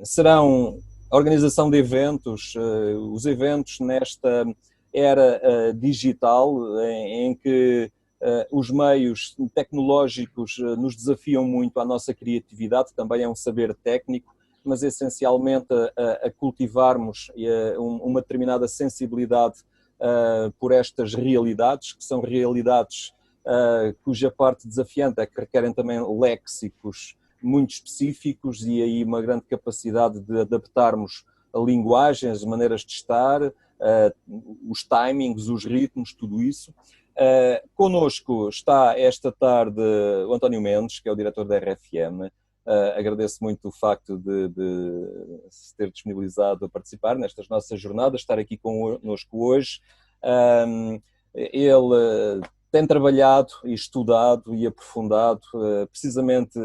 Serão a organização de eventos, os eventos nesta era digital, em que os meios tecnológicos nos desafiam muito à nossa criatividade, também é um saber técnico, mas essencialmente a cultivarmos uma determinada sensibilidade por estas realidades, que são realidades cuja parte desafiante é que requerem também léxicos muito específicos e aí uma grande capacidade de adaptarmos a linguagem, as maneiras de estar, os timings, os ritmos, tudo isso. Connosco está esta tarde o António Mendes, que é o diretor da RFM. Agradeço muito o facto de se ter disponibilizado a participar nestas nossas jornadas, estar aqui connosco hoje. Ele tem trabalhado e estudado e aprofundado precisamente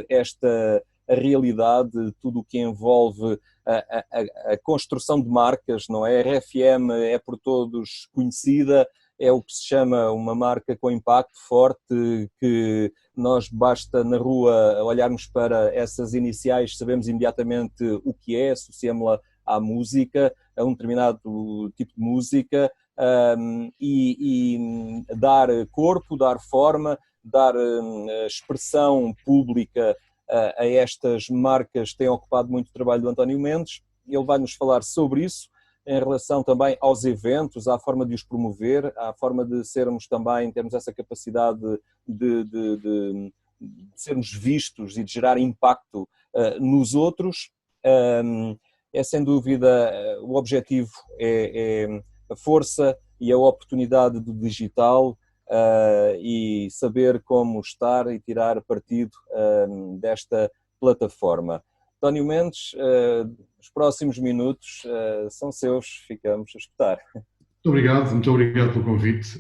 a realidade, tudo o que envolve a construção de marcas, não é? A RFM é por todos conhecida, é o que se chama uma marca com impacto forte, que nós basta na rua olharmos para essas iniciais, sabemos imediatamente o que é, associamos-la à música, a um determinado tipo de música, e dar corpo, dar forma, dar expressão pública a estas marcas tem ocupado muito o trabalho do António Mendes. Ele vai nos falar sobre isso, em relação também aos eventos, à forma de os promover, à forma de sermos também, termos essa capacidade de sermos vistos e de gerar impacto nos outros. É sem dúvida, o objetivo é a força e a oportunidade do digital e saber como estar e tirar partido desta plataforma. António Mendes, os próximos minutos são seus, ficamos a escutar. Muito obrigado pelo convite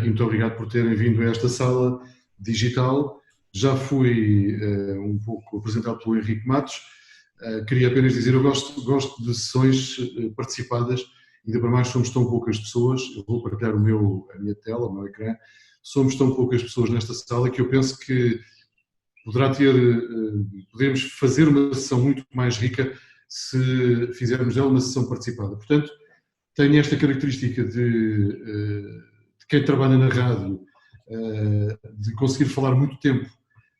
e muito obrigado por terem vindo a esta sala digital. Já fui um pouco apresentado pelo Henrique Matos. Queria apenas dizer, eu gosto de sessões participadas, ainda para mais somos tão poucas pessoas, eu vou partilhar a minha tela, o meu ecrã, somos tão poucas pessoas nesta sala que eu penso que podemos fazer uma sessão muito mais rica se fizermos dela uma sessão participada. Portanto, tem esta característica de quem trabalha na rádio, de conseguir falar muito tempo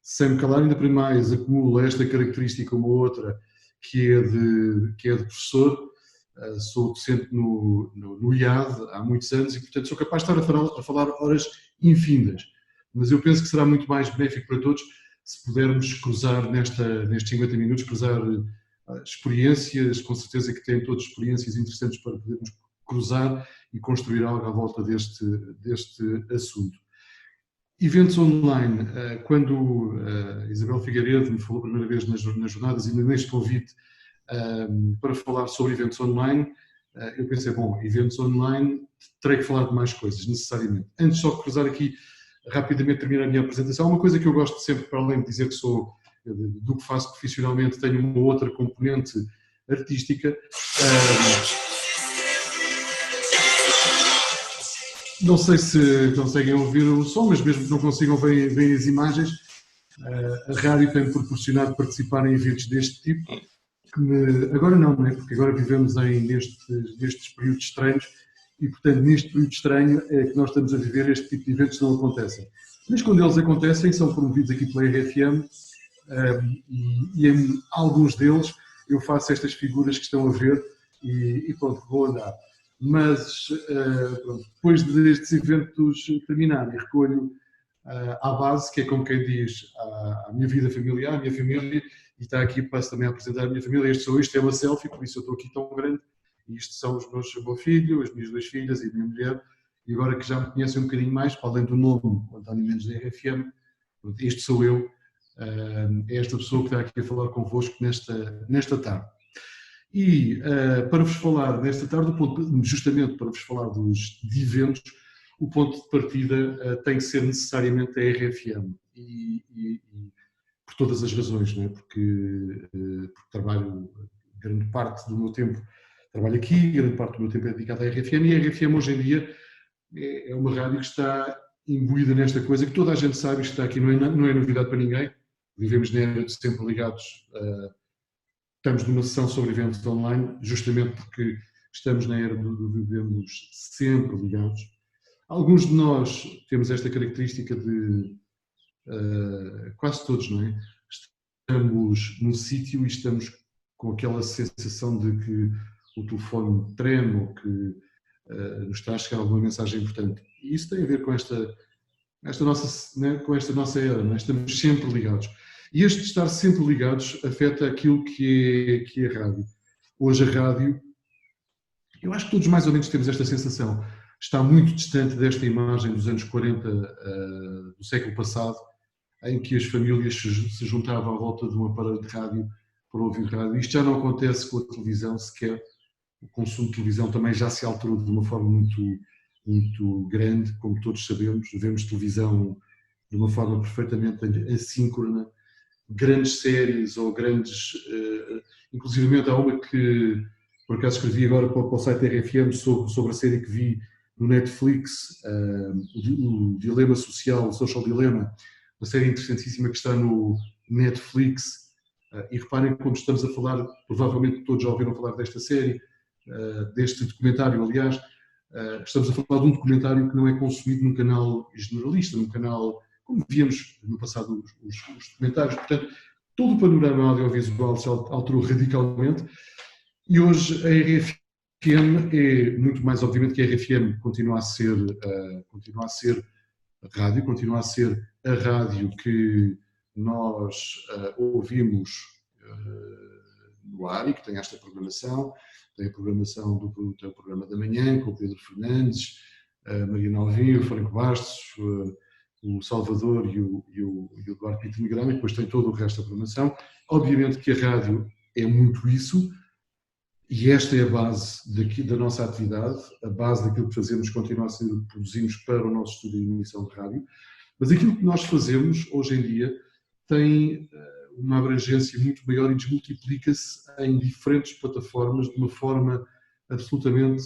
sem me calar, ainda para mais acumula esta característica uma outra, que é de professor. Sou docente no IAD há muitos anos e, portanto, sou capaz de estar a falar horas infindas. Mas eu penso que será muito mais benéfico para todos se pudermos cruzar nestes 50 minutos, cruzar experiências, com certeza que têm todas experiências interessantes para podermos cruzar e construir algo à volta deste assunto. Eventos online, quando Isabel Figueiredo me falou a primeira vez nas jornadas e neste convite para falar sobre eventos online, eu pensei, bom, eventos online, terei que falar de mais coisas, necessariamente. Antes só de cruzar aqui, rapidamente terminar a minha apresentação, uma coisa que eu gosto sempre, para além de dizer que sou, do que faço profissionalmente, tenho uma outra componente artística. Não sei se conseguem ouvir o som, mas mesmo que não consigam ver as imagens, a rádio tem-me proporcionado participar em eventos deste tipo, agora não é? Porque agora vivemos nestes períodos estranhos e, portanto, neste período estranho é que nós estamos a viver este tipo de eventos que não acontecem. Mas quando eles acontecem, são promovidos aqui pela RFM e em alguns deles eu faço estas figuras que estão a ver e pronto, vou andar. Mas pronto, depois destes eventos terminarem, recolho à base, que é como quem diz, à minha vida familiar, à minha família, e está aqui, passo também a apresentar a minha família. Isto é uma selfie, por isso eu estou aqui tão grande. Isto são o meu filho, as minhas duas filhas e a minha mulher. E agora que já me conhecem um bocadinho mais, para além do nome, António Mendes da RFM, este sou eu, é esta pessoa que está aqui a falar convosco nesta tarde. E para vos falar nesta tarde, justamente para vos falar de eventos, o ponto de partida tem que ser necessariamente a RFM. E por todas as razões, não é? Porque trabalho grande parte do meu tempo, trabalho aqui, grande parte do meu tempo é dedicado à RFM, e a RFM hoje em dia é uma rádio que está imbuída nesta coisa que toda a gente sabe, isto está aqui, não é novidade para ninguém. Vivemos na era de sempre ligados, estamos numa sessão sobre eventos online, justamente porque estamos na era do vivemos sempre ligados. Alguns de nós temos esta característica de, quase todos, não é? Estamos num sítio e estamos com aquela sensação de que o telefone treme ou que nos está a chegar alguma mensagem importante. E isso tem a ver com esta nossa, né, com esta nossa era, não é? Estamos sempre ligados. E este estar sempre ligados afeta aquilo que é a rádio. Hoje a rádio, eu acho que todos mais ou menos temos esta sensação, está muito distante desta imagem dos anos 40 do século passado, em que as famílias se juntavam à volta de um aparelho de rádio para ouvir rádio. Isto já não acontece com a televisão sequer. O consumo de televisão também já se alterou de uma forma muito grande, como todos sabemos. Vemos televisão de uma forma perfeitamente assíncrona. Grandes séries ou grandes... inclusivamente há uma que, por acaso, escrevi agora para o site da RFM sobre a série que vi no Netflix, o Dilema Social, o Social Dilemma, uma série interessantíssima que está no Netflix. E reparem como estamos a falar, provavelmente todos já ouviram falar desta série, deste documentário, aliás, estamos a falar de um documentário que não é consumido num canal generalista, num canal, como víamos no passado os documentários. Portanto, todo o panorama audiovisual se alterou radicalmente e hoje a RFM é muito mais, obviamente, que a RFM continua a ser rádio, continua a ser a rádio que nós ouvimos no ar e que tem esta programação. Tem a programação tem o programa da manhã com o Pedro Fernandes, a Mariana Alvim, o Franco Bastos, o Salvador e o Eduardo Pinto Negrão, e depois tem todo o resto da programação. Obviamente que a rádio é muito isso, e esta é a base da nossa atividade, a base daquilo que fazemos continua a ser o que produzimos para o nosso estúdio de emissão de rádio, mas aquilo que nós fazemos hoje em dia tem uma abrangência muito maior e desmultiplica-se em diferentes plataformas de uma forma absolutamente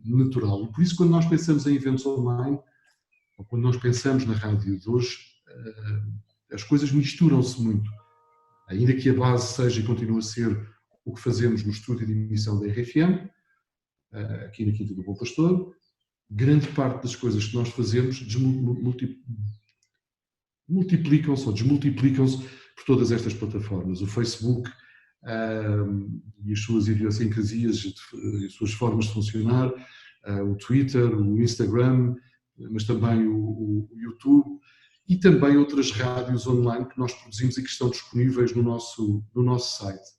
natural. E por isso, quando nós pensamos em eventos online, ou quando nós pensamos na rádio de hoje, as coisas misturam-se muito. Ainda que a base seja e continue a ser o que fazemos no estúdio de emissão da RFM, aqui na Quinta do Bom Pastor, grande parte das coisas que nós fazemos multiplicam-se ou desmultiplicam-se por todas estas plataformas. O Facebook e as suas idiosincrasias, as suas formas de funcionar, o Twitter, o Instagram, mas também o YouTube e também outras rádios online que nós produzimos e que estão disponíveis no nosso site.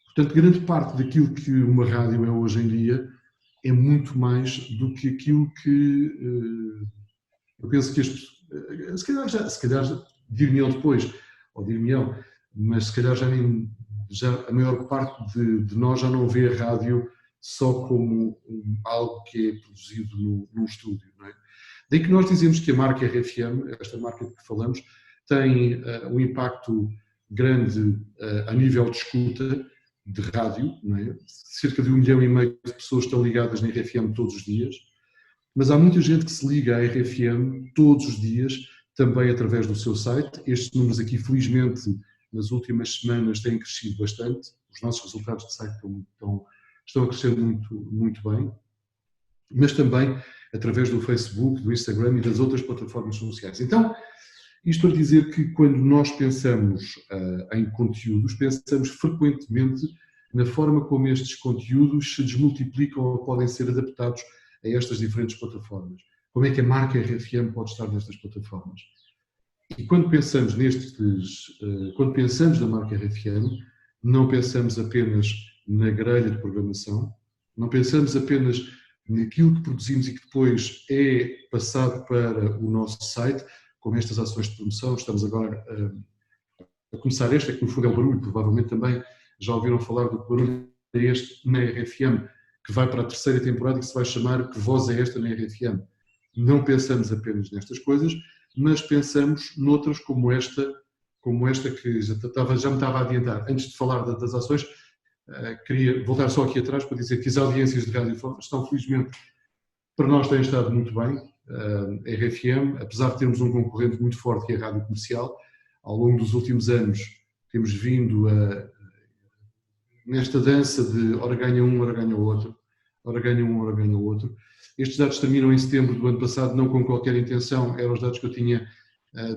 Portanto, grande parte daquilo que uma rádio é hoje em dia é muito mais do que aquilo que eu penso que se calhar dir-me-ão depois, ou dir-me-ão, mas se calhar já a maior parte de nós já não vê a rádio só como algo que é produzido num estúdio, não é? Daí que nós dizemos que a marca RFM, esta marca de que falamos, tem um impacto grande a nível de escuta de rádio, não é? Cerca de 1,5 milhão de pessoas estão ligadas na RFM todos os dias, mas há muita gente que se liga à RFM todos os dias, também através do seu site. Estes números aqui, felizmente, nas últimas semanas têm crescido bastante. Os nossos resultados de site estão a crescer muito, muito bem, mas também através do Facebook, do Instagram e das outras plataformas sociais. Então, isto para dizer que quando nós pensamos em conteúdos, pensamos frequentemente na forma como estes conteúdos se desmultiplicam ou podem ser adaptados a estas diferentes plataformas. Como é que a marca RFM pode estar nestas plataformas? E quando pensamos quando pensamos na marca RFM, não pensamos apenas na grelha de programação, não pensamos apenas naquilo que produzimos e que depois é passado para o nosso site, como estas ações de promoção. Estamos agora a começar esta, que no fundo é o barulho, provavelmente também já ouviram falar do barulho este na RFM, que vai para a 3ª temporada e que se vai chamar Que Voz é Esta na RFM. Não pensamos apenas nestas coisas, mas pensamos noutras como esta que já me estava a adiantar. Antes de falar das ações, queria voltar só aqui atrás para dizer que as audiências de rádio estão, felizmente, para nós têm estado muito bem. a RFM, apesar de termos um concorrente muito forte que é a Rádio Comercial, ao longo dos últimos anos temos vindo nesta dança de ora ganha um, ora ganha o outro, ora ganha um, ora ganha o outro. Estes dados terminam em setembro do ano passado, não com qualquer intenção, eram os dados que eu tinha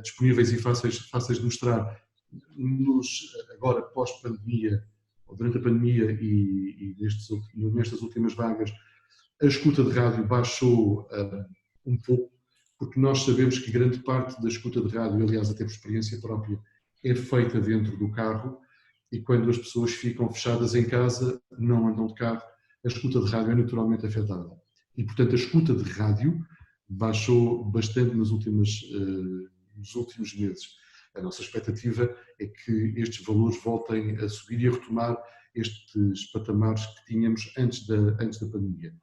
disponíveis e fáceis de mostrar. Agora, pós-pandemia, ou durante a pandemia e nestas últimas vagas, a escuta de rádio baixou um pouco, porque nós sabemos que grande parte da escuta de rádio, aliás, até por experiência própria, é feita dentro do carro, e quando as pessoas ficam fechadas em casa, não andam de carro, a escuta de rádio é naturalmente afetada. E, portanto, a escuta de rádio baixou bastante nos últimos meses. A nossa expectativa é que estes valores voltem a subir e a retomar estes patamares que tínhamos antes da pandemia.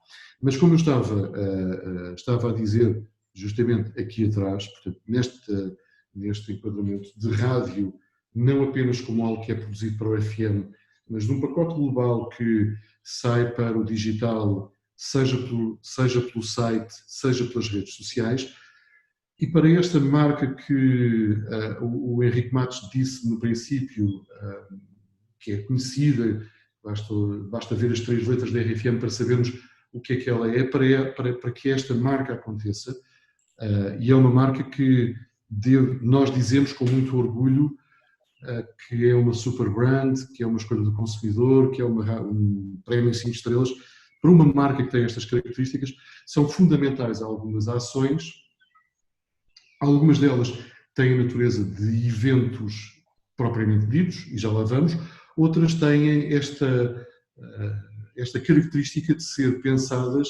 Mas como eu estava a dizer justamente aqui atrás, portanto, neste enquadramento de rádio, não apenas como algo que é produzido para o FM, mas num pacote global que sai para o digital, seja pelo site, seja pelas redes sociais. E para esta marca que o Henrique Matos disse no princípio, que é conhecida, basta ver as 3 letras da RFM para sabermos o que é que ela é, para que esta marca aconteça. E é uma marca que nós dizemos com muito orgulho que é uma super brand, que é uma escolha do consumidor, que é um prémio 5 estrelas. Para uma marca que tem estas características, são fundamentais algumas ações. Algumas delas têm a natureza de eventos propriamente ditos, e já lá vamos. Outras têm esta característica de ser pensadas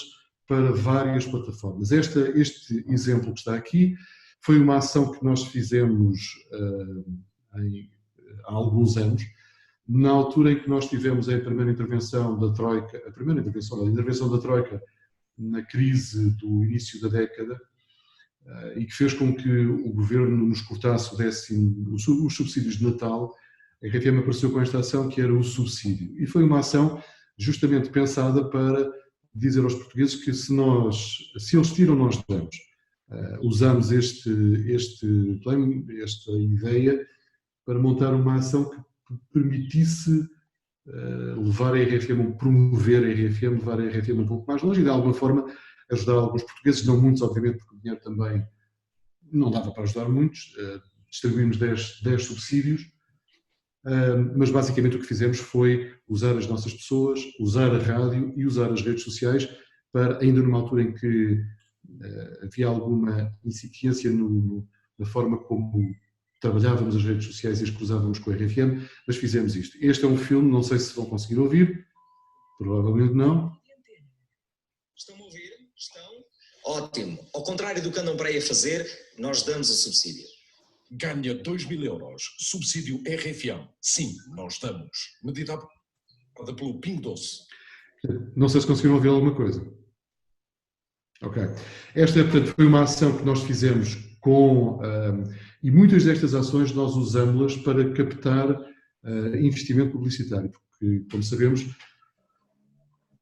para várias plataformas. Este exemplo que está aqui foi uma ação que nós fizemos há alguns anos, na altura em que nós tivemos a primeira intervenção da Troika, a intervenção da Troika na crise do início da década, e que fez com que o governo nos cortasse os subsídios de Natal. A RFM apareceu com esta ação que era o subsídio. E foi uma ação justamente pensada para dizer aos portugueses que se eles tiram, nós damos. Usamos este plano, esta ideia, para montar uma ação que permitisse levar a RFM, promover a RFM, levar a RFM um pouco mais longe e, de alguma forma, ajudar alguns portugueses, não muitos, obviamente, porque o dinheiro também não dava para ajudar muitos. Distribuímos 10 subsídios, mas basicamente o que fizemos foi usar as nossas pessoas, usar a rádio e usar as redes sociais para, ainda numa altura em que havia alguma incipiência na forma como trabalhávamos as redes sociais e as cruzávamos com a RFM, mas fizemos isto. Este é um filme, não sei se vão conseguir ouvir, provavelmente não. Estão a ouvir? Estão? Ótimo. Ao contrário do que andam para aí a fazer, nós damos o subsídio. Ganha 2.000 euros. Subsídio RFM. Sim, nós damos. Medida pelo Pingo Doce. Não sei se conseguiram ouvir alguma coisa. Ok. Esta, portanto, foi uma ação que nós fizemos e muitas destas ações nós usamos-las para captar investimento publicitário, porque, como sabemos,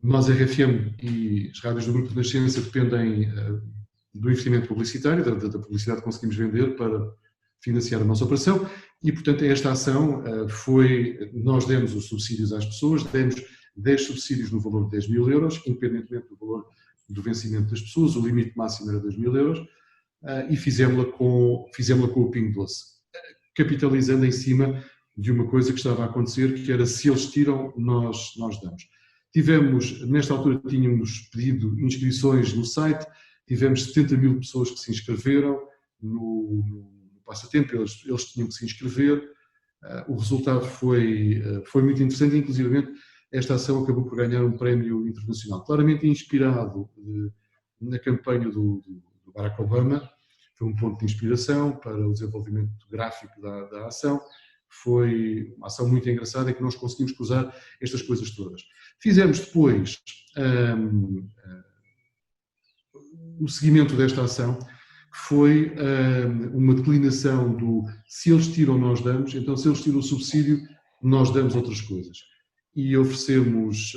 nós, a RFM e as rádios do Grupo de Nascença dependem do investimento publicitário, da publicidade que conseguimos vender para financiar a nossa operação, e, portanto, esta ação nós demos os subsídios às pessoas, demos 10 subsídios no valor de 10.000 euros, independentemente do valor do vencimento das pessoas, o limite máximo era 2.000 euros, e fizemos-la com o Pingo Doce, capitalizando em cima de uma coisa que estava a acontecer, que era se eles tiram, nós damos. Nesta altura tínhamos pedido inscrições no site, tivemos 70.000 pessoas que se inscreveram no passatempo, eles tinham que se inscrever, o resultado foi muito interessante, inclusivamente esta ação acabou por ganhar um prémio internacional, claramente inspirado na campanha do Barack Obama, foi um ponto de inspiração para o desenvolvimento gráfico da ação. Foi uma ação muito engraçada em que nós conseguimos cruzar estas coisas todas. Fizemos depois o seguimento desta ação, que foi uma declinação do se eles tiram, nós damos, então se eles tiram o subsídio, nós damos outras coisas. E oferecemos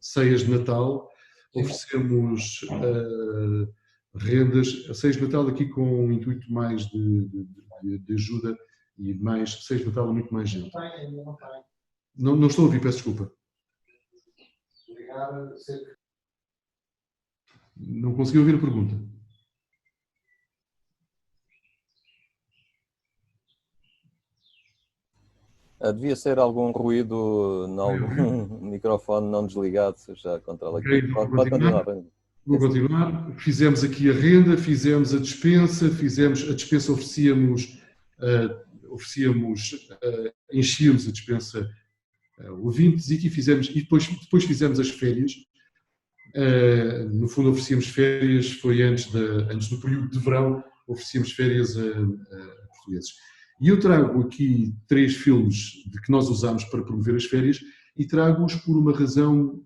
ceias de Natal, oferecemos rendas, a Seios de Natal aqui com um intuito mais de ajuda e mais, Seios de Natal muito mais gente. Não estou a ouvir, peço desculpa. Não consegui ouvir a pergunta. Devia ser algum ruído em algum microfone não desligado, já controla aqui. Okay, Pode continuar. Vou continuar. Fizemos aqui a renda, fizemos a dispensa, enchíamos a dispensa ouvintes e aqui fizemos, e depois fizemos as férias. No fundo oferecíamos férias, foi antes do período de verão, oferecíamos férias a portugueses. E eu trago aqui 3 filmes de que nós usamos para promover as férias e trago-os por uma razão,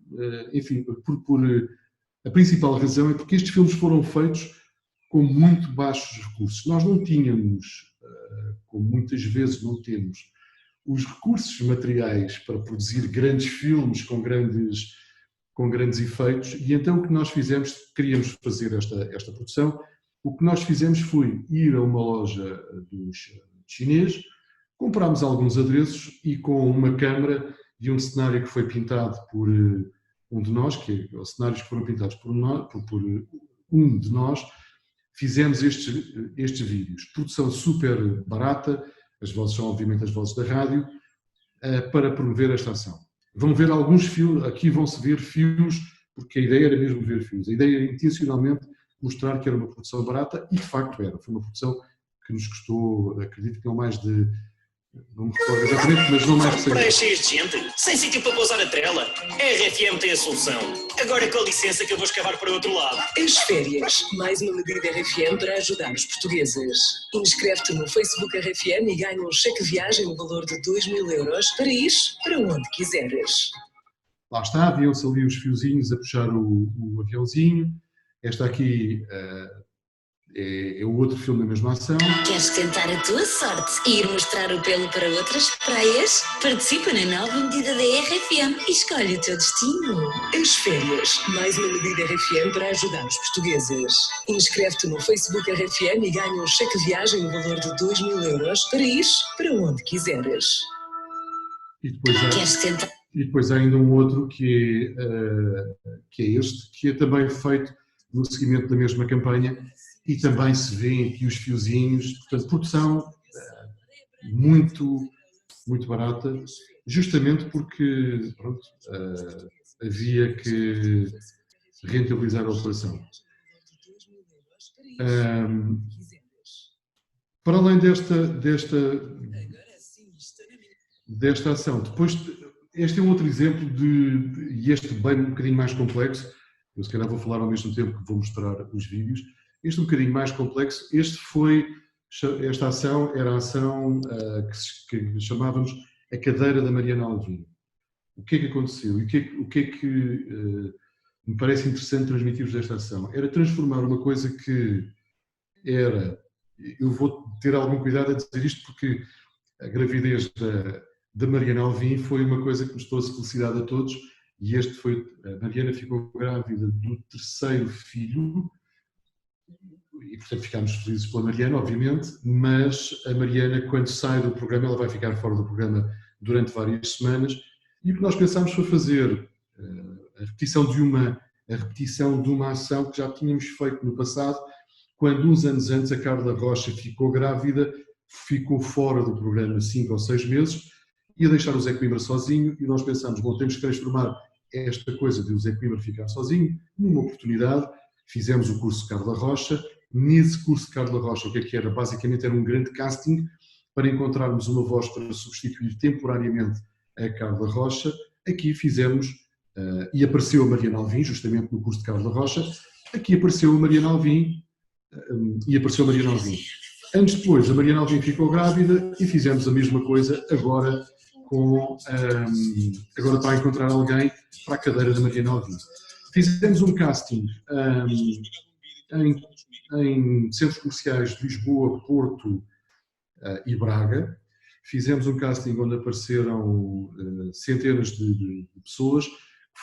enfim, a principal razão é porque estes filmes foram feitos com muito baixos recursos. Nós não tínhamos, como muitas vezes não temos, os recursos materiais para produzir grandes filmes com grandes efeitos, e então o que nós fizemos, queríamos fazer esta produção, o que nós fizemos foi ir a uma loja dos chinês, comprámos alguns adereços e com uma câmara e um cenário que foi pintado por um de nós, os cenários que foram pintados por um de nós, fizemos estes vídeos. Produção super barata, as vozes são obviamente as vozes da rádio, para promover esta ação. Vão ver alguns fios, aqui vão-se ver fios, porque a ideia era mesmo ver fios. A ideia era intencionalmente mostrar que era uma produção barata, e de facto era. Foi uma produção que nos custou, acredito que não mais de... Não me recordo exatamente, mas não mais de 100 euros. Praias cheias de gente, sem sítio para pousar a trela. A RFM tem a solução. Agora com licença que eu vou escavar para o outro lado. As férias, mais uma medida RFM para ajudar os portugueses. Inscreve-te no Facebook RFM e ganha um cheque viagem no valor de 2.000 euros para ir para onde quiseres. Lá está, haviam-se ali os fiozinhos a puxar o aviãozinho. Esta aqui é o outro filme da mesma ação. Queres tentar a tua sorte e ir mostrar o pelo para outras praias? Participa na nova medida da RFM e escolhe o teu destino. As férias, mais uma medida RFM para ajudar os portugueses. Inscreve-te no Facebook RFM e ganha um cheque viagem no valor de 2.000 euros para ir para onde quiseres. E depois Queres tentar? E depois há ainda um outro que é este, que é também feito no seguimento da mesma campanha, e também se vêem aqui os fiozinhos, portanto, produção muito, muito barata, justamente porque pronto, havia que rentabilizar a operação. Para além desta ação, depois, este é um outro exemplo e este bem um bocadinho mais complexo, eu se calhar vou falar ao mesmo tempo que vou mostrar os vídeos. Este um bocadinho mais complexo, esta ação era a ação que chamávamos a cadeira da Mariana Alvim. O que é que aconteceu? E o que é que me parece interessante transmitir-vos desta ação? Era transformar uma coisa que era... Eu vou ter algum cuidado a dizer isto porque a gravidez da Mariana Alvim foi uma coisa que nos trouxe felicidade a todos, e a Mariana ficou grávida do 3º filho, e portanto ficámos felizes pela Mariana, obviamente, mas a Mariana, quando sai do programa, ela vai ficar fora do programa durante várias semanas, e o que nós pensámos foi fazer a repetição de uma ação que já tínhamos feito no passado, quando uns anos antes a Carla Rocha ficou grávida, ficou fora do programa 5 ou 6 meses, ia deixar o Zé Coimbra sozinho, e nós pensámos, bom, temos que transformar esta coisa de o Zé Coimbra ficar sozinho numa oportunidade. Fizemos o curso Carla Rocha. Nesse curso Carla Rocha, o que era? Basicamente era um grande casting para encontrarmos uma voz para substituir temporariamente a Carla Rocha. Aqui fizemos, e apareceu a Mariana Alvim, justamente no curso de Carla Rocha. Aqui apareceu a Mariana Alvim, Anos depois, a Mariana Alvim ficou grávida e fizemos a mesma coisa agora para encontrar alguém para a cadeira da Mariana Alvim. Fizemos um casting em centros comerciais de Lisboa, Porto e Braga. Fizemos um casting onde apareceram centenas de pessoas.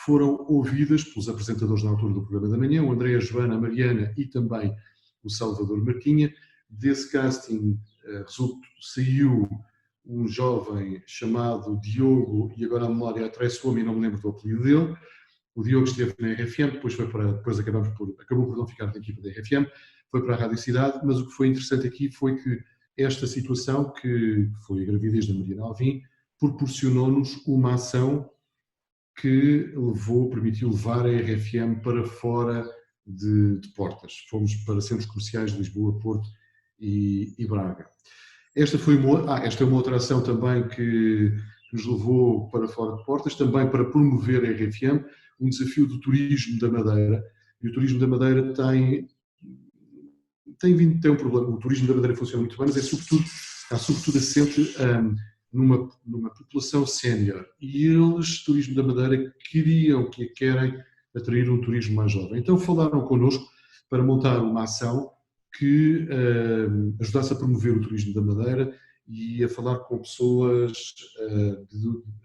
foram ouvidas pelos apresentadores na altura do programa da manhã, o André, a Joana, a Mariana e também o Salvador Marquinha. Desse casting saiu um jovem chamado Diogo, e agora a memória traiçoa-me e não me lembro do apelido dele. O Diogo esteve na RFM, depois acabou por não ficar na equipa da RFM, foi para a Rádio Cidade, mas o que foi interessante aqui foi que esta situação, que foi a gravidez da Mariana Alvim, proporcionou-nos uma ação que permitiu levar a RFM para fora de portas. Fomos para centros comerciais de Lisboa, Porto e Braga. Esta é uma outra ação também que nos levou para fora de portas, também para promover a RFM, um desafio do turismo da Madeira. E o turismo da Madeira tem vindo a ter um problema. O turismo da Madeira funciona muito bem, mas está sobretudo assente numa população sénior. E eles, turismo da Madeira, querem atrair um turismo mais jovem. Então falaram connosco para montar uma ação que ajudasse a promover o turismo da Madeira e a falar com pessoas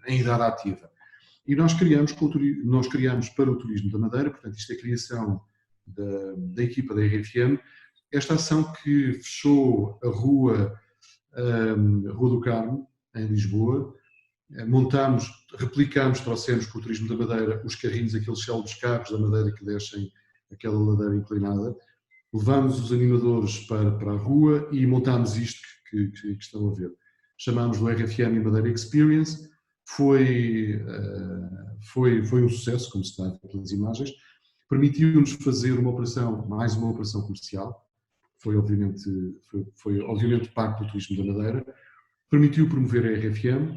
em idade ativa. E nós criámos para o turismo da Madeira, portanto isto é a criação da equipa da RFM, esta ação que fechou a Rua do Carmo, em Lisboa. Trouxemos para o turismo da Madeira os carrinhos, aqueles célebres carros da Madeira que descem aquela ladeira inclinada. Levámos os animadores para a rua e montámos isto que estão a ver. Chamámos-lo RFM Madeira Experience. Foi um sucesso, como se está a ver pelas imagens. Permitiu-nos fazer mais uma operação comercial. Foi obviamente parte do turismo da Madeira. Permitiu promover a RFM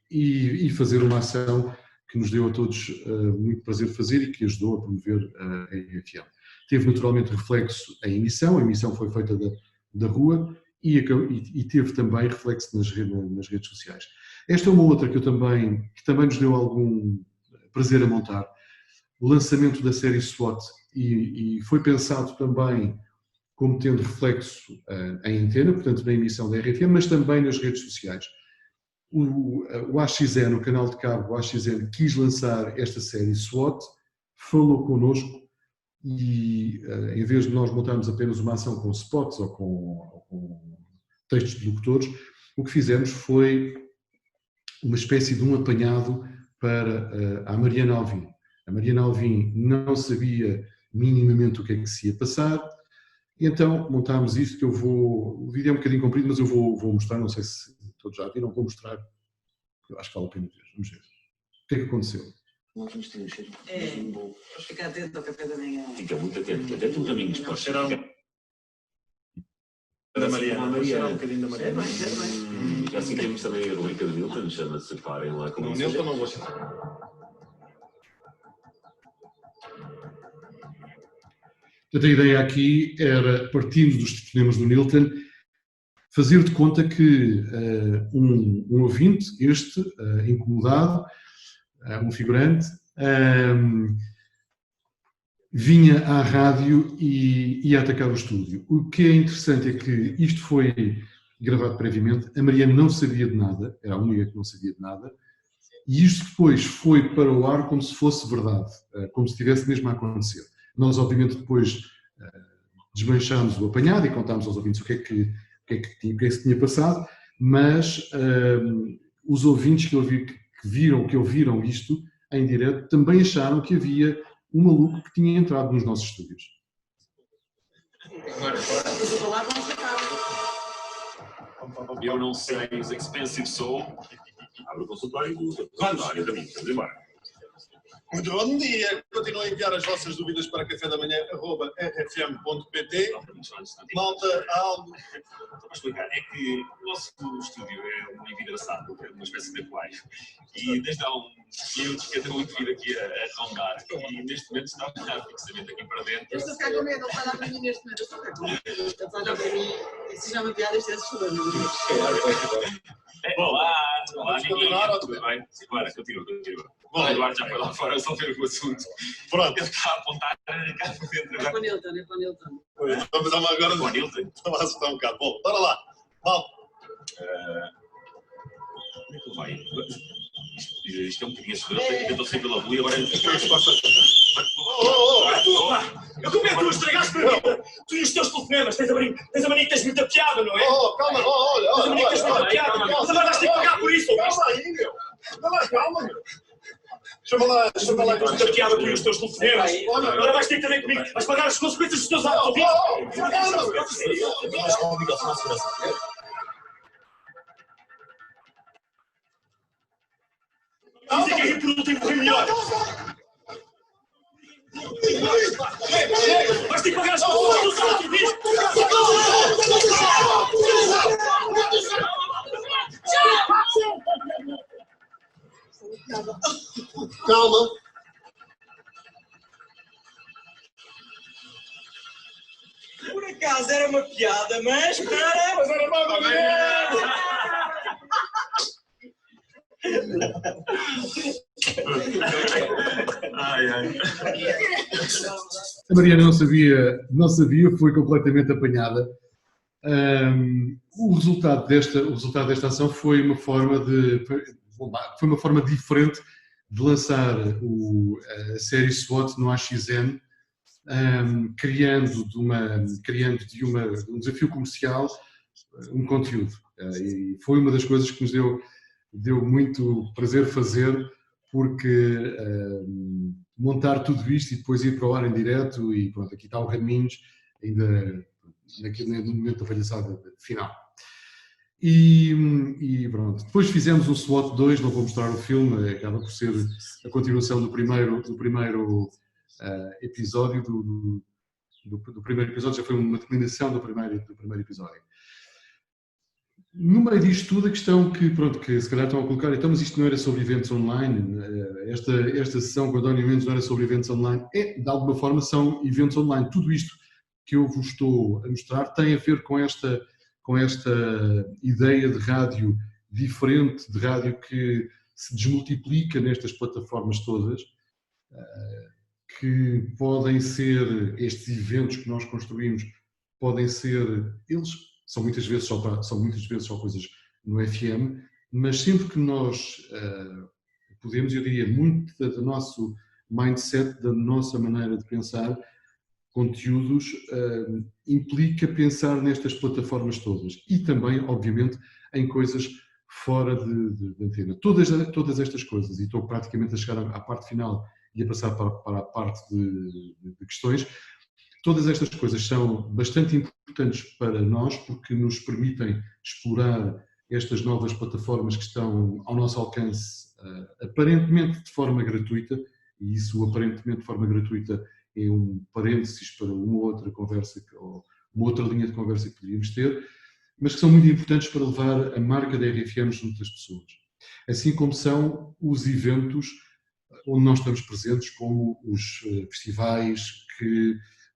e fazer uma ação que nos deu a todos muito prazer fazer e que ajudou a promover a RFM. Teve naturalmente reflexo a emissão foi feita da rua e teve também reflexo nas redes sociais. Esta é uma outra que também nos deu algum prazer a montar, o lançamento da série SWOT, e foi pensado também como tendo reflexo em antena, portanto na emissão da RFM, mas também nas redes sociais. O AXN, o canal de cabo, o AXN, quis lançar esta série SWOT, falou connosco e em vez de nós montarmos apenas uma ação com spots ou com textos de locutores, o que fizemos foi uma espécie de um apanhado para a Mariana Alvim. A Mariana Alvim não sabia minimamente o que é que se ia passar, e então montámos isto, o vídeo é um bocadinho comprido, mas eu vou mostrar, não sei se todos já viram, vou mostrar, eu acho que vale a pena ver, vamos ver. O que é que aconteceu? Nós vamos ter um cheiro. Fica atento ao café da manhã. Fica muito atento, até tu caminhos para cheirar da Mariana. Um bocadinho da Mariana. Já seguimos também a rubrica de Nilton, chama-se Parem lá com o Nilton. Não vou chamar. A ideia aqui era, partindo dos telefonemas do Nilton, fazer de conta que um ouvinte, incomodado, um figurante, vinha à rádio e ia atacar o estúdio. O que é interessante é que isto foi gravado previamente, a Mariana não sabia de nada, era a única que não sabia de nada, e isto depois foi para o ar como se fosse verdade, como se estivesse mesmo a acontecer. Nós, obviamente, depois desmanchámos o apanhado e contámos aos ouvintes o que é que se tinha passado, mas os ouvintes que ouviram isto em direto também acharam que havia um maluco que tinha entrado nos nossos estúdios. Eu não sei, os Expensive Soul. Abre o consultório do consultório da minha. Vamos embora. Muito bom dia. Continuem a enviar as vossas dúvidas para cafedamanhã@rfm.pt. Malta, há algo. Para explicar, é que o nosso estúdio é um envidraçado, é uma espécie de aquário. E desde há uns minutos que eu tenho muito vir aqui a rondar. E neste momento está a olhar fixamente aqui para dentro. Eu estou a ficar com medo, ele está a dar para mim neste momento. Eu estou a ficar com medo. Ele está a dar para mim. Se já uma piada, isto é assustador. Olá, Nininha. Tudo bem? Bora, continua. Bom, o Eduardo já foi lá fora, só ver o assunto. Pronto. Ele está a apontar cá para dentro. É para o Nilton. Vamos agora para o Nilton. Vamos lá assustar um bocado. Bom, bora lá. Mal. Como é que ele vai? Isto é um bocadinho assustador. Tentou sair pela rua e agora... Eu como é que tu estragaste a vida? Tu e os teus telefonemas, tens a mania que tens muita piada, não é? Calma, olha. Tens a mania que tens muita piada, mas agora vais ter que pagar por isso. Calma aí, meu. Calma, meu. Chama lá. Tens muita piada tu e os teus telefonemas. Agora vais ter que ter comigo. Vais pagar as consequências dos teus atos, ouvido? Dizem que a rir por último foi melhor. Vais ter que pagar as consequências dos atos, ouvido? Calma. Por acaso era uma piada, mas era nada mesmo. A Mariana não sabia, foi completamente apanhada. O resultado desta ação foi uma forma diferente de lançar a série SWAT no AXN, criando de um desafio comercial um conteúdo. E foi uma das coisas que nos deu muito prazer fazer, porque montar tudo isto e depois ir para o ar em direto, e pronto, aqui está o Raminhos, ainda no momento da palhaçada final. E pronto, depois fizemos o SWAT 2, não vou mostrar o filme, acaba por ser a continuação do primeiro episódio, do primeiro episódio, já foi uma declinação do primeiro episódio. No meio disto tudo, a questão que se calhar estão a colocar, então, mas isto não era sobre eventos online, esta sessão com o António Mendes não era sobre eventos online, de alguma forma são eventos online. Tudo isto que eu vos estou a mostrar tem a ver com esta ideia de rádio diferente, de rádio que se desmultiplica nestas plataformas todas, que podem ser, estes eventos que nós construímos, podem ser, eles são muitas vezes só coisas no FM, mas sempre que nós podemos, eu diria, muito do nosso mindset, da nossa maneira de pensar, conteúdos, implica pensar nestas plataformas todas e também, obviamente, em coisas fora de antena. Todas estas coisas, e estou praticamente a chegar à parte final e a passar para a parte de questões, todas estas coisas são bastante importantes para nós porque nos permitem explorar estas novas plataformas que estão ao nosso alcance, aparentemente de forma gratuita, e isso aparentemente de forma gratuita é um parênteses para uma outra conversa, ou uma outra linha de conversa que poderíamos ter, mas que são muito importantes para levar a marca da RFM junto das pessoas. Assim como são os eventos onde nós estamos presentes, como os festivais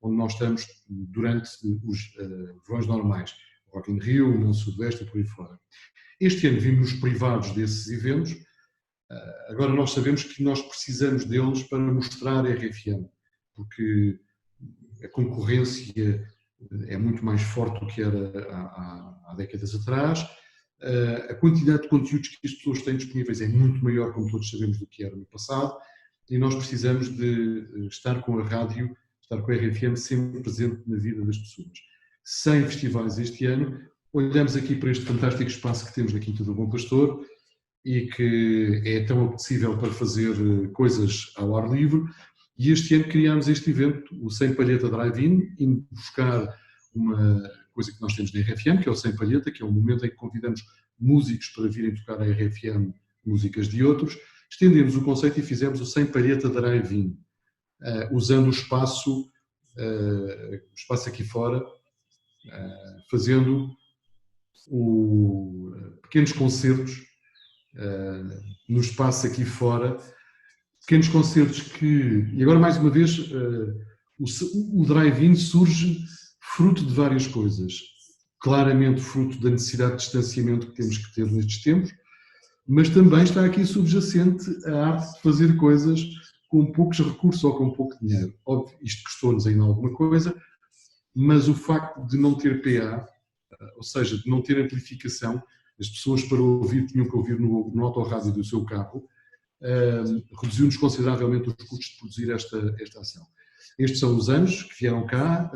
onde nós estamos durante os verões normais, Rock in Rio, no Sudoeste e por aí fora. Este ano vimos privados desses eventos, agora nós sabemos que nós precisamos deles para mostrar a RFM, porque a concorrência é muito mais forte do que era há décadas atrás, a quantidade de conteúdos que as pessoas têm disponíveis é muito maior, como todos sabemos, do que era no passado, e nós precisamos de estar com a rádio, estar com a RFM sempre presente na vida das pessoas. 100 festivais este ano, olhamos aqui para este fantástico espaço que temos na Quinta do Bom Pastor e que é tão apetecível para fazer coisas ao ar livre, e este ano criámos este evento, o Sem Palheta Drive-In, indo buscar uma coisa que nós temos na RFM, que é o Sem Palheta, que é um momento em que convidamos músicos para virem tocar a RFM músicas de outros. Estendemos o conceito e fizemos o Sem Palheta Drive-In, usando o espaço aqui fora, fazendo pequenos concertos no espaço aqui fora, pequenos concertos e agora mais uma vez o drive-in surge fruto de várias coisas, claramente fruto da necessidade de distanciamento que temos que ter nestes tempos, mas também está aqui subjacente a arte de fazer coisas com poucos recursos ou com pouco dinheiro. Óbvio, isto custou-nos ainda alguma coisa, mas o facto de não ter PA, ou seja, de não ter amplificação, as pessoas para ouvir tinham que ouvir no autorrádio do seu carro, reduziu-nos consideravelmente os custos de produzir esta ação. Estes são os anos que vieram cá,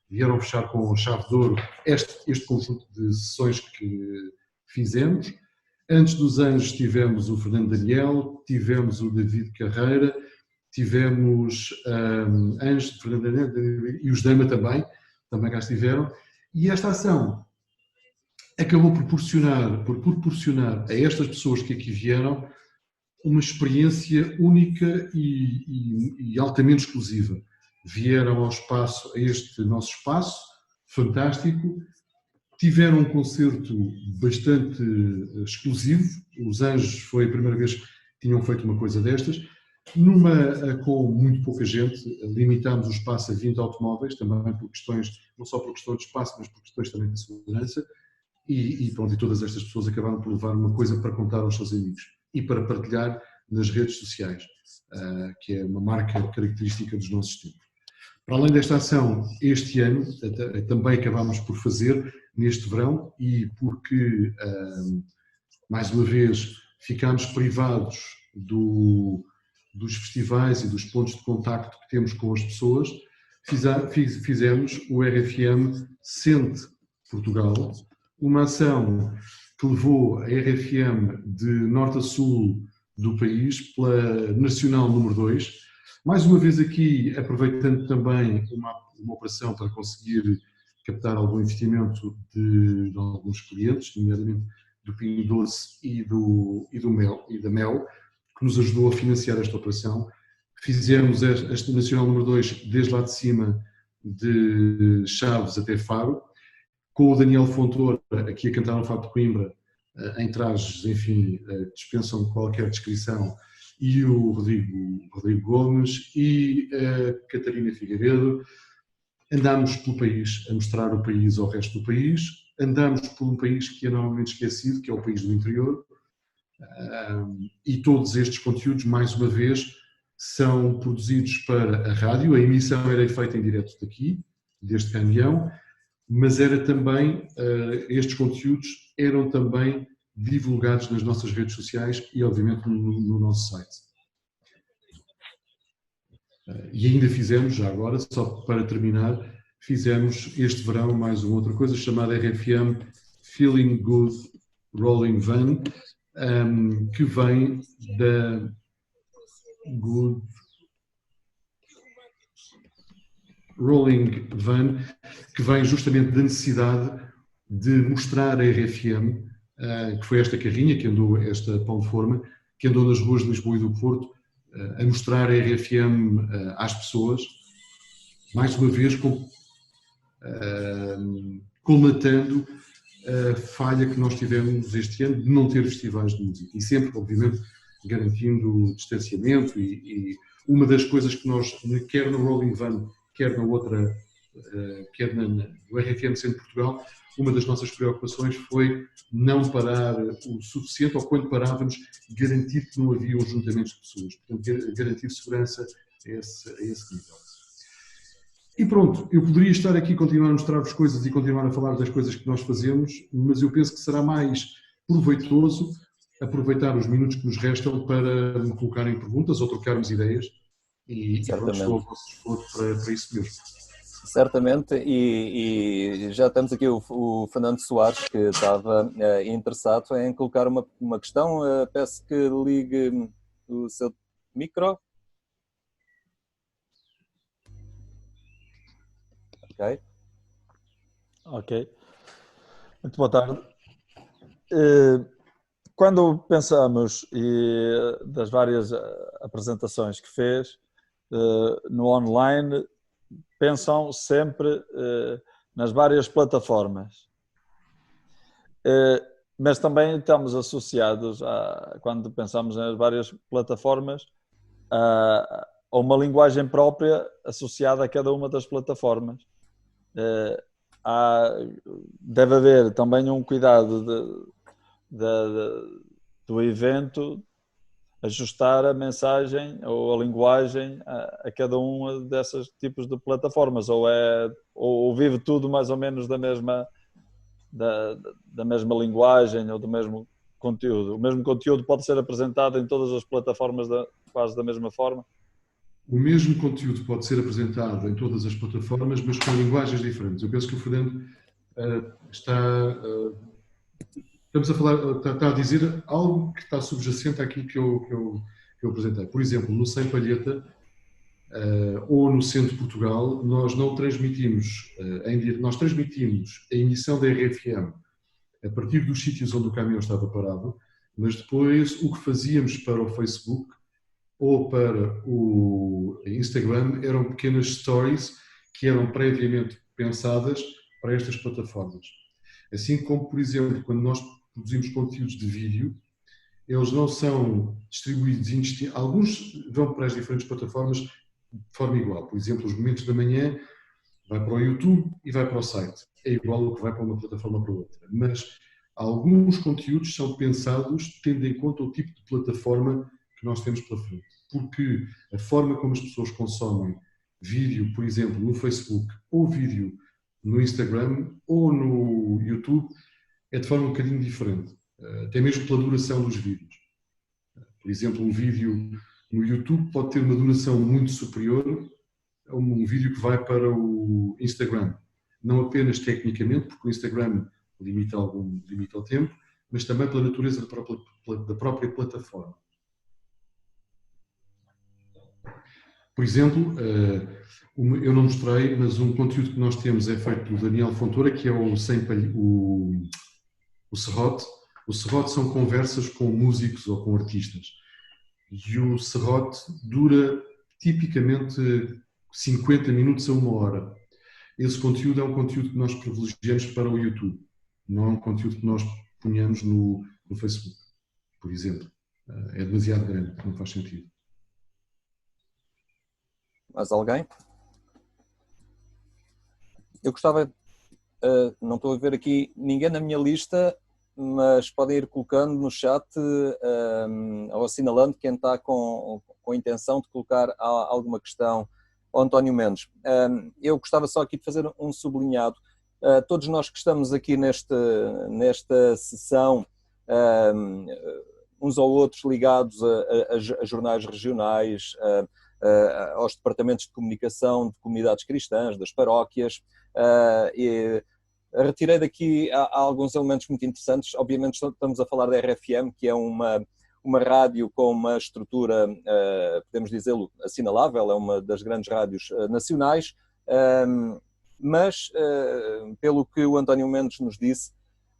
vieram fechar com chave de ouro este conjunto de sessões que fizemos. Antes dos Anjos tivemos o Fernando Daniel, tivemos o David Carreira, tivemos Anjos de Fernando Daniel e os Dama também cá estiveram. E esta ação acabou por proporcionar a estas pessoas que aqui vieram uma experiência única e altamente exclusiva. Vieram a este nosso espaço fantástico, tiveram um concerto bastante exclusivo. Os Anjos foi a primeira vez que tinham feito uma coisa destas, com muito pouca gente. Limitámos o espaço a 20 automóveis, também por questões, não só por questão de espaço, mas por questões também de segurança. E todas estas pessoas acabaram por levar uma coisa para contar aos seus amigos e para partilhar nas redes sociais, que é uma marca característica dos nossos tempos. Para além desta ação, este ano também acabámos por fazer, neste verão, e porque, mais uma vez, ficámos privados dos festivais e dos pontos de contacto que temos com as pessoas, fizemos o RFM Sente Portugal, uma ação que levou a RFM de norte a sul do país pela Nacional número 2. Mais uma vez aqui, aproveitando também uma operação para conseguir captar algum investimento de alguns clientes, nomeadamente do Pingo Doce e da Mel, que nos ajudou a financiar esta operação. Fizemos esta Nacional número 2 desde lá de cima, de Chaves até Faro, com o Daniel Fontoura aqui a cantar no Fado de Coimbra, em trajes, enfim, dispensam qualquer descrição, e o Rodrigo Gomes e a Catarina Figueiredo. Andámos pelo país a mostrar o país ao resto do país, andámos por um país que é normalmente esquecido, que é o país do interior, e todos estes conteúdos, mais uma vez, são produzidos para a rádio. A emissão era feita em direto daqui, deste caminhão, mas era também, estes conteúdos eram também divulgados nas nossas redes sociais e, obviamente, no nosso site. E ainda fizemos, já agora, só para terminar, fizemos este verão mais uma outra coisa chamada RFM Feeling Good Rolling Van, que vem da Good Rolling Van, que vem justamente da necessidade de mostrar a RFM, que foi esta carrinha que andou, esta pão de forma, que andou nas ruas de Lisboa e do Porto, a mostrar a RFM às pessoas, mais uma vez colmatando a falha que nós tivemos este ano de não ter festivais de música, e sempre, obviamente, garantindo o distanciamento. E uma das coisas que nós, quer no Rolling Van, quer na outra, quer no RFM Centro Portugal, uma das nossas preocupações foi não parar o suficiente, ou quando parávamos, garantir que não havia juntamentos de pessoas. Portanto, garantir segurança a esse nível. E pronto, eu poderia estar aqui, continuar a mostrar-vos coisas e continuar a falar das coisas que nós fazemos, mas eu penso que será mais proveitoso aproveitar os minutos que nos restam para me colocarem perguntas ou trocarmos ideias, e pronto, estou a vosso dispor para isso mesmo. Certamente, e já temos aqui o Fernando Soares, que estava interessado em colocar uma questão. Peço que ligue o seu micro. Ok. Muito boa tarde. Quando pensamos das várias apresentações que fez no online, pensam sempre nas várias plataformas. Mas também estamos associados, quando pensamos nas várias plataformas, a uma linguagem própria associada a cada uma das plataformas. Deve haver também um cuidado do evento, ajustar a mensagem ou a linguagem a cada uma dessas tipos de plataformas, ou vive tudo mais ou menos da mesma da mesma linguagem ou do mesmo conteúdo? O mesmo conteúdo pode ser apresentado em todas as plataformas quase da mesma forma? O mesmo conteúdo pode ser apresentado em todas as plataformas, mas com linguagens diferentes. Eu penso que o Fernando está a dizer algo que está subjacente àquilo que eu apresentei. Por exemplo, no Sem Palheta ou no Centro de Portugal, nós não transmitimos, nós transmitimos a emissão da RFM a partir dos sítios onde o caminhão estava parado, mas depois o que fazíamos para o Facebook ou para o Instagram eram pequenas stories que eram previamente pensadas para estas plataformas. Assim como, por exemplo, quando nós produzimos conteúdos de vídeo, eles não são distribuídos indistintamente. Alguns vão para as diferentes plataformas de forma igual. Por exemplo, os momentos da manhã vai para o YouTube e vai para o site. É igual ao que vai para uma plataforma para outra. Mas alguns conteúdos são pensados tendo em conta o tipo de plataforma que nós temos pela frente. Porque a forma como as pessoas consomem vídeo, por exemplo, no Facebook, ou vídeo no Instagram, ou no YouTube, é de forma um bocadinho diferente. Até mesmo pela duração dos vídeos. Por exemplo, um vídeo no YouTube pode ter uma duração muito superior a um vídeo que vai para o Instagram. Não apenas tecnicamente, porque o Instagram limita o tempo, mas também pela natureza da própria plataforma. Por exemplo, eu não mostrei, mas um conteúdo que nós temos é feito pelo Daniel Fontoura, que é o Serrote. O Serrote são conversas com músicos ou com artistas. E o Serrote dura tipicamente 50 minutos a 1 hora. Esse conteúdo é um conteúdo que nós privilegiamos para o YouTube. Não é um conteúdo que nós ponhamos no Facebook, por exemplo. É demasiado grande, não faz sentido. Mais alguém? Eu gostava, não estou a ver aqui ninguém na minha lista, mas podem ir colocando no chat ou assinalando quem está com a intenção de colocar alguma questão ao António Mendes. Eu gostava só aqui de fazer um sublinhado. Todos nós que estamos aqui nesta sessão, uns ou outros ligados a jornais regionais, aos departamentos de comunicação de comunidades cristãs, das paróquias, retirei daqui alguns elementos muito interessantes. Obviamente estamos a falar da RFM, que é uma rádio com uma estrutura, podemos dizê-lo, assinalável, é uma das grandes rádios nacionais, mas, pelo que o António Mendes nos disse,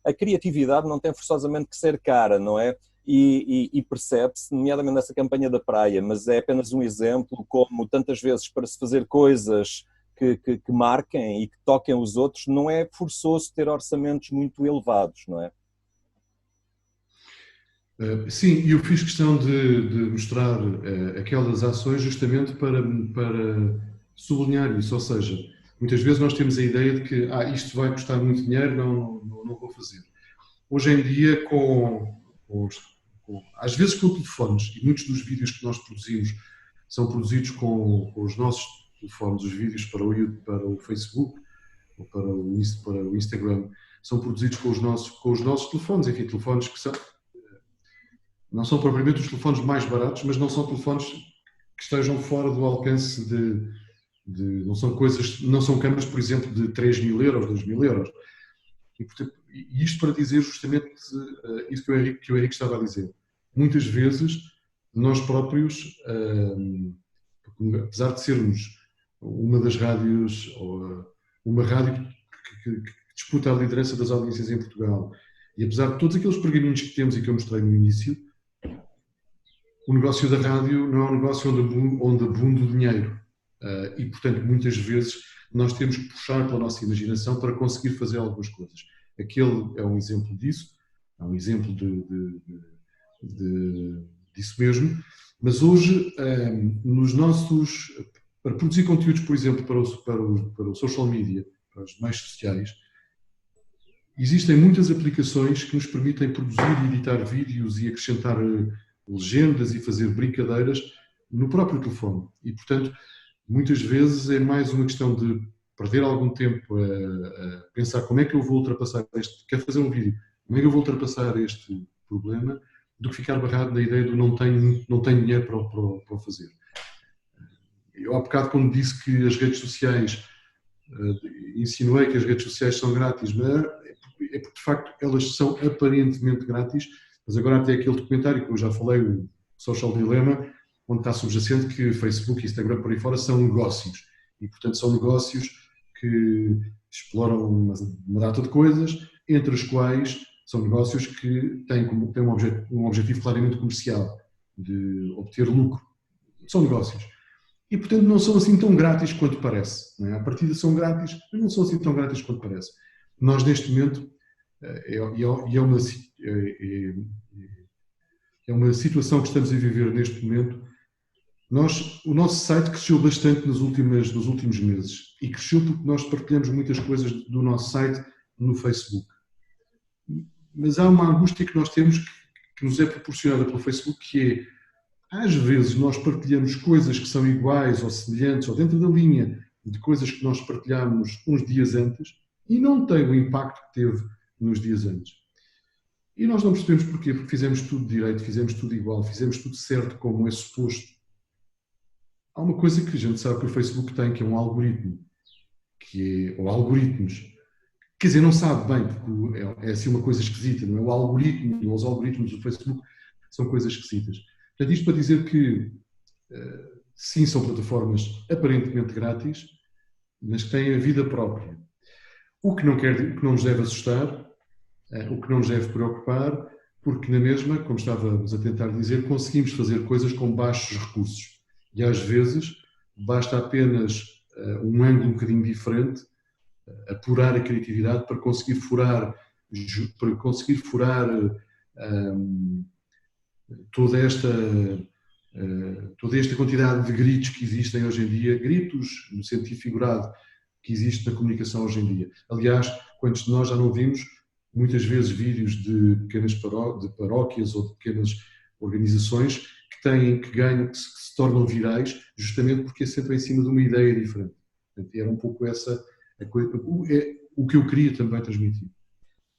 a criatividade não tem forçosamente que ser cara, não é? E percebe-se, nomeadamente nessa campanha da praia, mas é apenas um exemplo, como tantas vezes para se fazer coisas que marquem e que toquem os outros, não é forçoso ter orçamentos muito elevados, não é? Sim, e eu fiz questão de mostrar aquelas ações justamente para sublinhar isso, ou seja, muitas vezes nós temos a ideia de que isto vai custar muito dinheiro, não vou fazer. Hoje em dia, às vezes com telefones, e muitos dos vídeos que nós produzimos são produzidos com os nossos telefones, os vídeos para o Facebook ou para o Instagram, são produzidos com os nossos telefones, enfim, telefones que não são propriamente os telefones mais baratos, mas não são telefones que estejam fora do alcance não são câmaras, por exemplo, de 3.000 euros, 2.000 euros. E isto para dizer justamente isso que o Henrique estava a dizer. Muitas vezes, nós próprios, apesar de sermos uma das rádios, ou uma rádio que disputa a liderança das audiências em Portugal, e apesar de todos aqueles pergaminhos que temos e que eu mostrei no início, o negócio da rádio não é um negócio onde abunda o dinheiro. E, portanto, muitas vezes nós temos que puxar pela nossa imaginação para conseguir fazer algumas coisas. Aquele é um exemplo disso, é um exemplo disso mesmo, mas hoje, para produzir conteúdos, por exemplo, para o social media, para os meios sociais, existem muitas aplicações que nos permitem produzir e editar vídeos e acrescentar legendas e fazer brincadeiras no próprio telefone. E, portanto, muitas vezes é mais uma questão de perder algum tempo a pensar como é que eu vou ultrapassar quero fazer um vídeo, como é que eu vou ultrapassar este problema, do que ficar barrado na ideia do não tenho dinheiro para o fazer. Eu há bocado, quando disse que as redes sociais, insinuei que as redes sociais são grátis, mas é porque de facto elas são aparentemente grátis, mas agora até aquele documentário que eu já falei, o Social Dilemma, onde está subjacente que Facebook e Instagram por aí fora são negócios, e portanto são negócios que exploram uma data de coisas, entre as quais são negócios que têm um objetivo claramente comercial, de obter lucro. São negócios. E, portanto, não são assim tão grátis quanto parece. Não é? À partida são grátis, mas não são assim tão grátis quanto parece. Nós, neste momento, é uma situação que estamos a viver neste momento. O nosso site cresceu bastante nos últimos meses. E cresceu porque nós partilhamos muitas coisas do nosso site no Facebook. Mas há uma angústia que nós temos que nos é proporcionada pelo Facebook, que é, às vezes nós partilhamos coisas que são iguais ou semelhantes ou dentro da linha de coisas que nós partilhámos uns dias antes e não tem o impacto que teve nos dias antes. E nós não percebemos porquê, porque fizemos tudo direito, fizemos tudo igual, fizemos tudo certo como é suposto. Há uma coisa que a gente sabe que o Facebook tem, que é um algoritmo, ou algoritmos. Quer dizer, não sabe bem, porque é assim uma coisa esquisita, não é? O algoritmo, os algoritmos do Facebook são coisas esquisitas. Portanto, isto para dizer que, sim, são plataformas aparentemente grátis, mas que têm a vida própria. O que não nos deve assustar, o que não nos deve preocupar, porque na mesma, como estávamos a tentar dizer, conseguimos fazer coisas com baixos recursos. E às vezes basta apenas um ângulo um bocadinho diferente, apurar a criatividade para conseguir furar toda esta quantidade de gritos que existem hoje em dia, gritos no sentido figurado que existe na comunicação hoje em dia. Aliás, quantos de nós já não vimos muitas vezes vídeos de pequenas paróquias ou de pequenas organizações que se tornam virais justamente porque assentam em cima de uma ideia diferente. Portanto, era um pouco essa o que eu queria também transmitir.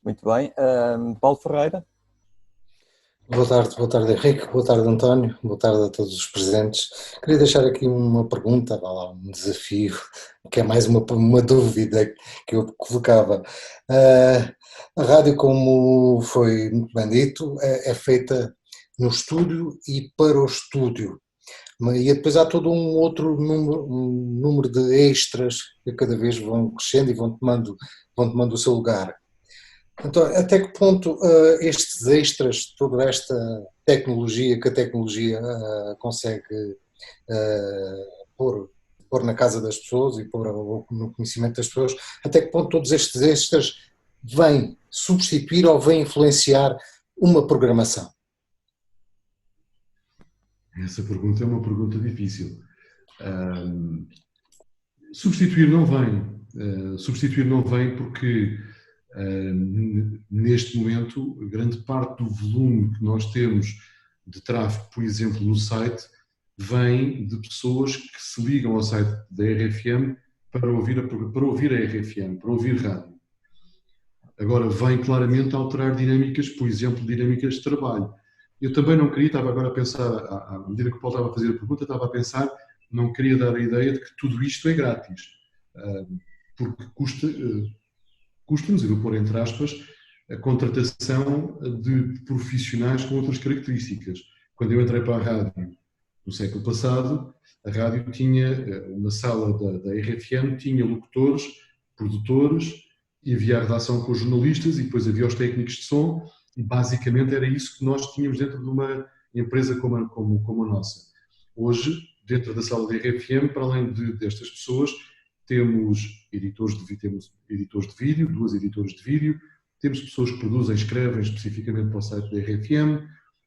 Muito bem. Paulo Ferreira? Boa tarde Henrique, boa tarde António, boa tarde a todos os presentes. Queria deixar aqui uma pergunta, um desafio, que é mais uma dúvida que eu colocava. A rádio, como foi muito bem dito, é feita no estúdio e para o estúdio. E depois há todo um outro número de extras que cada vez vão crescendo e vão tomando o seu lugar. Então, até que ponto estes extras, toda esta tecnologia que a tecnologia consegue pôr na casa das pessoas e pôr no conhecimento das pessoas, até que ponto todos estes extras vêm substituir ou vêm influenciar uma programação? Essa pergunta é uma pergunta difícil. Substituir não vem porque neste momento grande parte do volume que nós temos de tráfego, por exemplo, no site, vem de pessoas que se ligam ao site da RFM para ouvir a RFM, para ouvir rádio. Agora vem claramente a alterar dinâmicas, por exemplo, dinâmicas de trabalho. Eu também não queria, estava agora a pensar, à medida que o Paulo estava a fazer a pergunta, estava a pensar, não queria dar a ideia de que tudo isto é grátis, porque custa-nos, e vou pôr entre aspas, a contratação de profissionais com outras características. Quando eu entrei para a rádio no século passado, a rádio tinha uma sala da RFM, tinha locutores, produtores, e havia a redação com os jornalistas e depois havia os técnicos de som, e basicamente era isso que nós tínhamos dentro de uma empresa como a nossa. Hoje, dentro da sala da RFM, para além destas pessoas, temos editores de vídeo, 2 editores de vídeo, temos pessoas que escrevem especificamente para o site da RFM,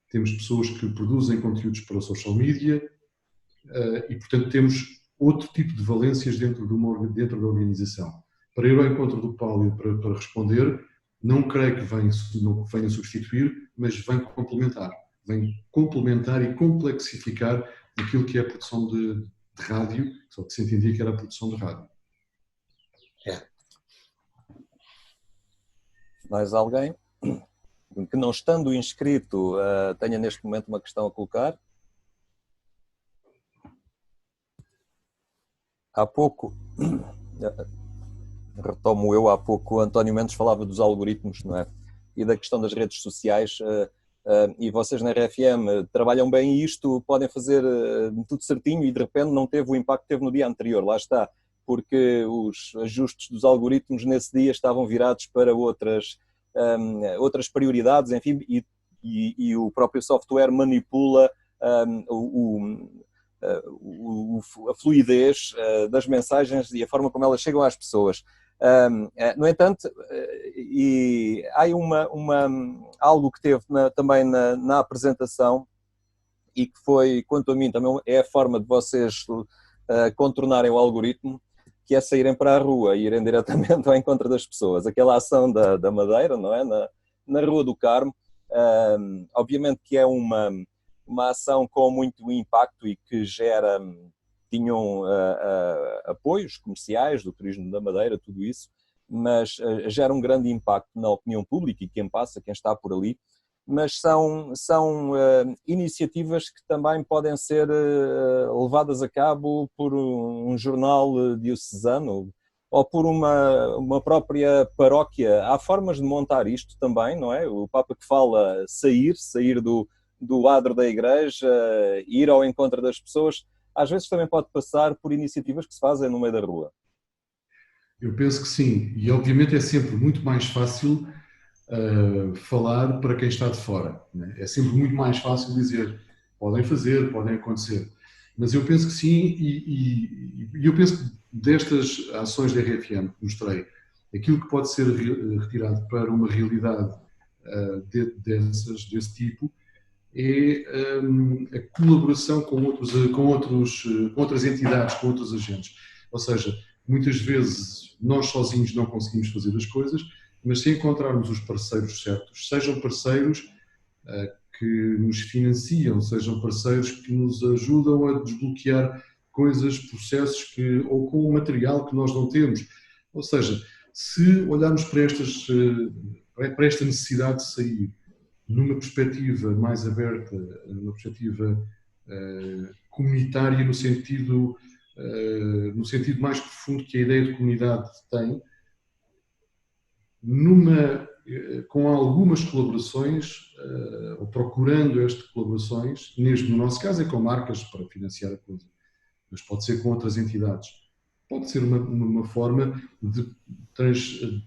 temos pessoas que produzem conteúdos para o social media e, portanto, temos outro tipo de valências dentro da organização. Para ir ao encontro do Paulo e para responder, não creio que venha substituir, mas vem complementar e complexificar aquilo que é a produção de rádio, só que se entendia que era a produção de rádio. Mais alguém que, não estando inscrito, tenha neste momento uma questão a colocar? Há pouco, retomo eu, há pouco o António Mendes falava dos algoritmos, não é? E da questão das redes sociais, e vocês na RFM trabalham bem isto, podem fazer tudo certinho e de repente não teve o impacto que teve no dia anterior, lá está, porque os ajustes dos algoritmos nesse dia estavam virados para outras prioridades, enfim, e o próprio software manipula a fluidez das mensagens e a forma como elas chegam às pessoas. No entanto, e há algo que teve também na apresentação e que foi, quanto a mim, também é a forma de vocês contornarem o algoritmo, que é saírem para a rua e irem diretamente ao encontro das pessoas. Aquela ação da Madeira, não é? Na Rua do Carmo, obviamente que é uma ação com muito impacto e que tinham apoios comerciais do turismo da Madeira, tudo isso, mas gera um grande impacto na opinião pública e quem passa, quem está por ali, mas são iniciativas que também podem ser levadas a cabo por um jornal diocesano ou por uma própria paróquia. Há formas de montar isto também, não é? O Papa que fala sair do adro da igreja, ir ao encontro das pessoas, às vezes também pode passar por iniciativas que se fazem no meio da rua. Eu penso que sim, e obviamente é sempre muito mais fácil falar para quem está de fora, né? É sempre muito mais fácil dizer, podem fazer, podem acontecer, mas eu penso que sim, e eu penso que destas ações da RFM que mostrei, aquilo que pode ser retirado para uma realidade desse tipo é a colaboração com outras entidades, com outros agentes. Ou seja, muitas vezes nós sozinhos não conseguimos fazer as coisas, mas se encontrarmos os parceiros certos, sejam parceiros que nos financiam, sejam parceiros que nos ajudam a desbloquear coisas, processos ou com o material que nós não temos. Ou seja, se olharmos para esta necessidade de sair numa perspectiva mais aberta, numa perspectiva comunitária, no sentido mais profundo que a ideia de comunidade tem, com algumas colaborações, ou procurando estas colaborações, mesmo no nosso caso é com marcas para financiar a coisa, mas pode ser com outras entidades. Pode ser uma forma de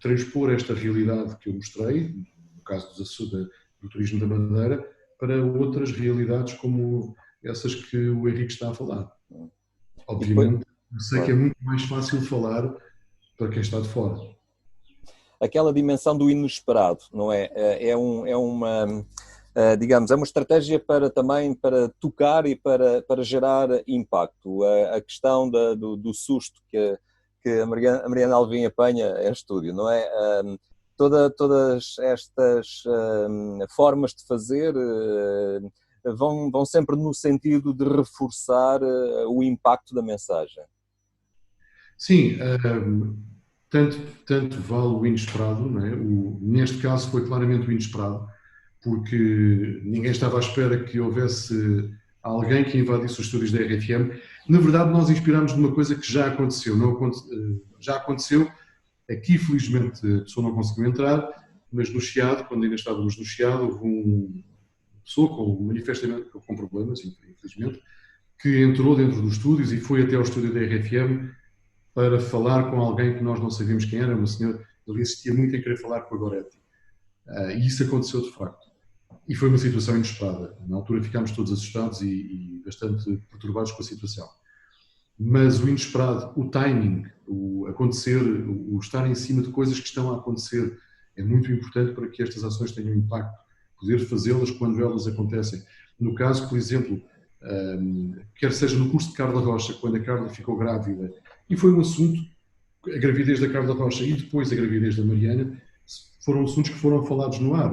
transpor esta realidade que eu mostrei, no caso do turismo da Madeira, para outras realidades como essas que o Henrique está a falar. Obviamente, eu sei que é muito mais fácil falar para quem está de fora. Aquela dimensão do inesperado, não é? É uma estratégia para tocar e para gerar impacto. A questão do susto que a Mariana Alvim apanha em estúdio, não é? Todas estas formas de fazer vão sempre no sentido de reforçar o impacto da mensagem. Sim, tanto vale o inesperado, não é? Neste caso foi claramente o inesperado, porque ninguém estava à espera que houvesse alguém que invadisse os estúdios da RFM. Na verdade, nós inspirámos numa coisa que já aconteceu. Já aconteceu, aqui felizmente a pessoa não conseguiu entrar, mas no Chiado, quando ainda estávamos no Chiado, houve uma pessoa manifestamente com problemas, infelizmente, que entrou dentro dos estúdios e foi até ao estúdio da RFM para falar com alguém que nós não sabíamos quem era, uma senhora. Ele insistia muito em querer falar com a Goretti. E isso aconteceu de facto. E foi uma situação inesperada. Na altura ficámos todos assustados e bastante perturbados com a situação. Mas o inesperado, o timing, o acontecer, o estar em cima de coisas que estão a acontecer é muito importante para que estas ações tenham impacto. Poder fazê-las quando elas acontecem. No caso, por exemplo, quer seja no curso de Carla Rocha, quando a Carla ficou grávida, e foi um assunto, a gravidez da Carla Rocha e depois a gravidez da Mariana, foram assuntos que foram falados no ar.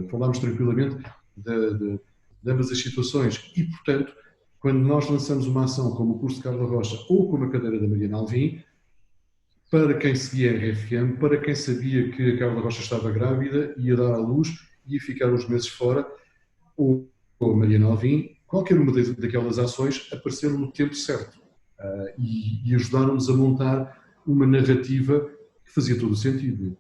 Falámos tranquilamente de ambas as situações. E, portanto, quando nós lançamos uma ação como o curso de Carla Rocha ou como a cadeira da Mariana Alvim, para quem seguia a RFM, para quem sabia que a Carla Rocha estava grávida, ia dar à luz, ia ficar uns meses fora, ou a Mariana Alvim, qualquer uma daquelas ações apareceram no tempo certo e ajudaram-nos a montar uma narrativa que fazia todo o sentido.